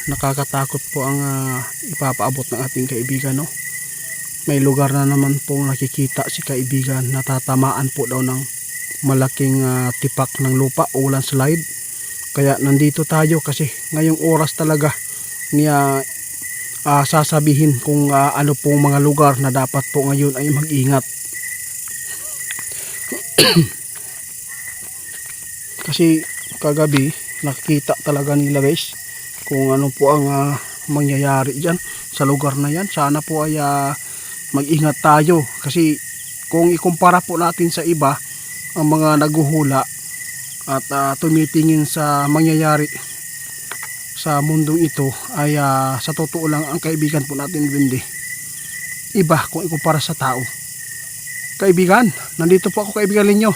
Nakakatakot po ang ipapaabot ng ating kaibigan, no? May lugar na naman pong nakikita si kaibigan na tatamaan po daw ng malaking tipak ng lupa o landslide. Kaya nandito tayo kasi ngayong oras talaga niya sasabihin kung ano pong mga lugar na dapat po ngayon ay mag-ingat. Kasi kagabi nakikita talaga nila guys kung ano po ang mangyayari dyan sa lugar na yan. Sana po ay mag-ingat tayo kasi kung ikumpara po natin sa iba ang mga naguhula at tumitingin sa mangyayari sa mundong ito ay sa totoo lang ang kaibigan po natin Wendy iba kung ikumpara sa tao. Kaibigan, nandito po ako kaibigan Linyo.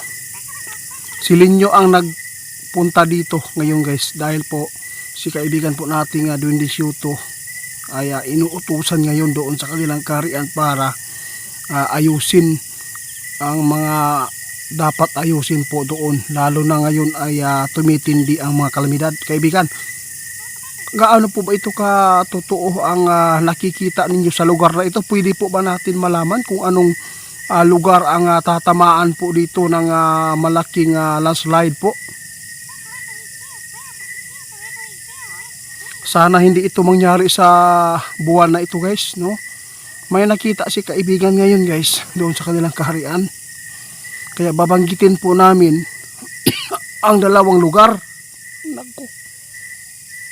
Si Linyo ang nagpunta dito ngayon guys dahil po si kaibigan po nating Wendy Siuto ay inuutusan ngayon doon sa kanilang kaharian para ayusin ang mga dapat ayusin po doon, lalo na ngayon ay tumitindi ang mga kalamidad. Kaibigan, gaano po ba ito katotoo ang nakikita ninyo sa lugar na ito? Pwede po ba natin malaman kung anong lugar ang tatamaan po dito ng malaking landslide po? Sana hindi ito mangyari sa buwan na ito guys, no? May nakita si kaibigan ngayon guys doon sa kanilang kaharian. Kaya babanggitin po namin ang dalawang lugar. Naku,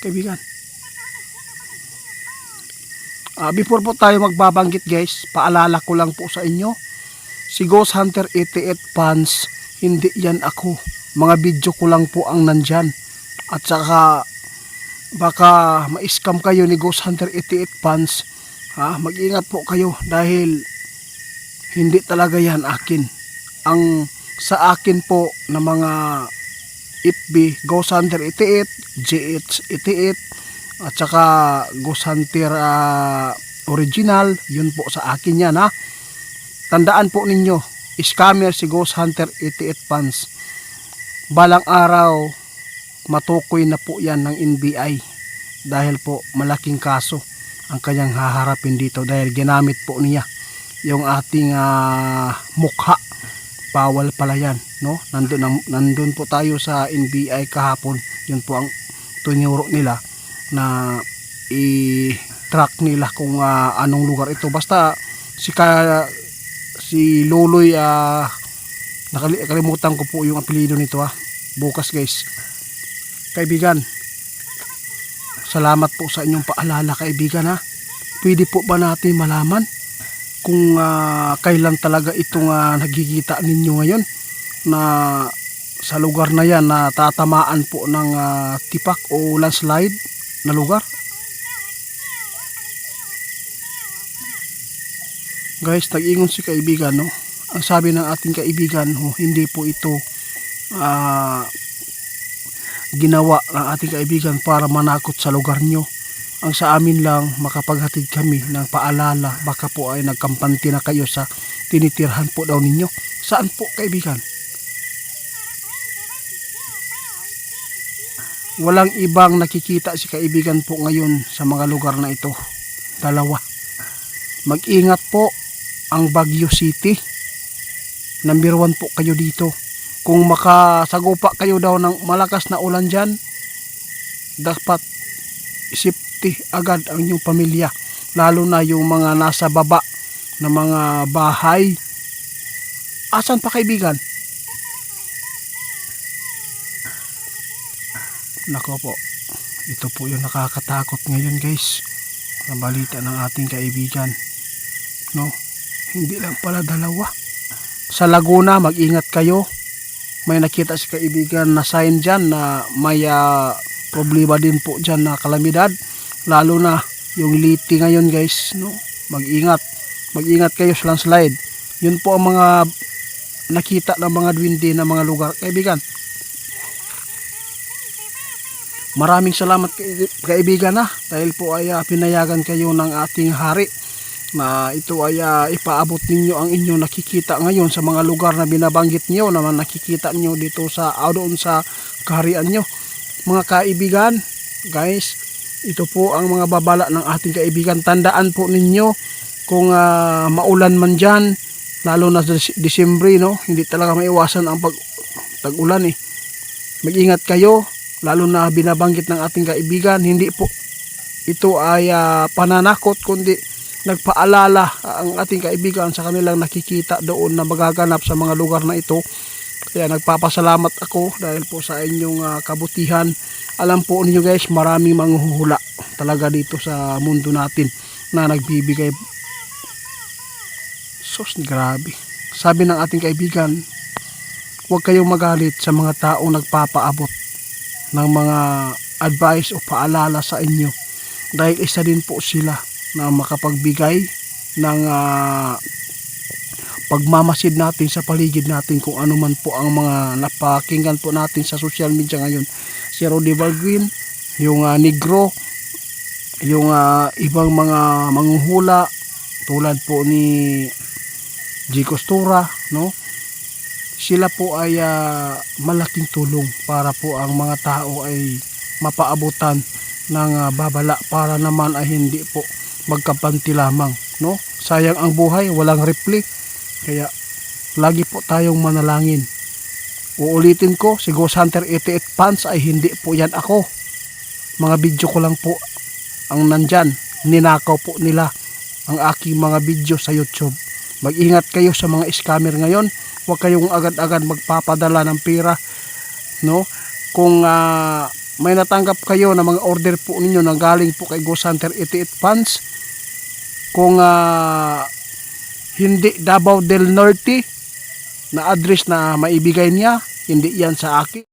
kaibigan. Before po tayo magbabanggit guys, paalala ko lang po sa inyo. Si Ghost Hunter 88 fans, hindi yan ako. Mga video ko lang po ang nandyan. At saka baka ma-scam kayo ni Ghost Hunter 88 fans. Mag-ingat po kayo dahil hindi talaga yan akin. Ang sa akin po na mga FB, Ghost Hunter 88, GH88 at saka Ghost Hunter original, yun po sa akin yan ha. Tandaan po ninyo, scammer si Ghost Hunter 88 fans. Balang araw matukoy na po yan ng NBI dahil po malaking kaso ang kanyang haharapin dito dahil ginamit po niya yung ating mukha. Bawal pala yan, no? Nandun po tayo sa NBI kahapon. Yun po ang tunuro nila na i-track nila kung anong lugar ito. Basta si Loloy, nakalimutan ko po yung apelyido nito bukas guys. Kaibigan, salamat po sa inyong paalala kaibigan Pwede po ba natin malaman kung kailan talaga itong nagkikita ninyo ngayon na sa lugar na yan na tatamaan po ng tipak o landslide na lugar? Guys, nag-ingon si kaibigan, no? Ang sabi ng ating kaibigan, hindi po ito ginawa ng ating kaibigan para manakot sa lugar nyo. Ang sa amin lang, makapaghatid kami ng paalala, baka po ay nagkampante na kayo sa tinitirhan po daw ninyo. Saan po kaibigan? Walang ibang nakikita si kaibigan po ngayon sa mga lugar na ito. Dalawa. Mag-ingat po ang Baguio City. Number 1 po kayo dito. Kung makasagupa kayo daw ng malakas na ulan dyan, dapat isip agad ang inyong pamilya, lalo na yung mga nasa baba na mga bahay. Asan pa kaibigan? Nako po, ito po yung nakakatakot ngayon guys na balita ng ating kaibigan, no? Hindi lang pala dalawa. Sa Laguna, mag-ingat kayo. May nakita si kaibigan na sign dyan na may problema din po dyan na kalamidad. Lalo na yung Liti ngayon guys, no? Mag-ingat kayo sa landslide. Yun po ang mga nakita ng mga duwende na mga lugar kaibigan. Maraming salamat kaibigan dahil po ay pinayagan kayo ng ating hari na ito ay ipaabot ninyo ang inyong nakikita ngayon sa mga lugar na binabanggit niyo naman nakikita niyo dito sa doon sa kaharian nyo. Mga kaibigan, guys, Ito po ang mga babala ng ating kaibigan. Tandaan po ninyo kung maulan man dyan, lalo na sa Disyembre, no? Hindi talaga maiwasan ang tag-ulan eh. Mag-ingat kayo, lalo na binabanggit ng ating kaibigan. Hindi po ito ay pananakot, kundi nagpaalala ang ating kaibigan sa kanilang nakikita doon na magaganap sa mga lugar na ito. Kaya nagpapasalamat ako dahil po sa inyong kabutihan. Alam po ninyo guys, maraming manghuhula talaga dito sa mundo natin na nagbibigay. Sus, grabe. Sabi ng ating kaibigan, huwag kayong magalit sa mga taong nagpapaabot ng mga advice o paalala sa inyo. Dahil isa din po sila na makapagbigay ng pagmamasid natin sa paligid natin kung ano man po ang mga napakinggan po natin sa social media ngayon. Si Rudy Baldwin, yung Negro, yung ibang mga manghuhula tulad po ni G. Costura, no? Sila po ay malaking tulong para po ang mga tao ay mapaabutan ng babala para naman ay hindi po magkapanti lamang, no? Sayang ang buhay, walang repli. Kaya lagi po tayong manalangin. Uulitin ko, si Ghost Hunter 88 Pants ay hindi po yan ako. Mga video ko lang po ang nandyan. Ninakaw po nila ang aking mga video sa YouTube. Mag-ingat kayo sa mga scammer ngayon. Huwag kayong agad-agad magpapadala ng pera, no? Kung may natanggap kayo na mga order po ninyo na galing po kay Ghost Hunter 88 Pants, kung hindi Davao del Norte na address na maibigay niya, hindi yan sa akin.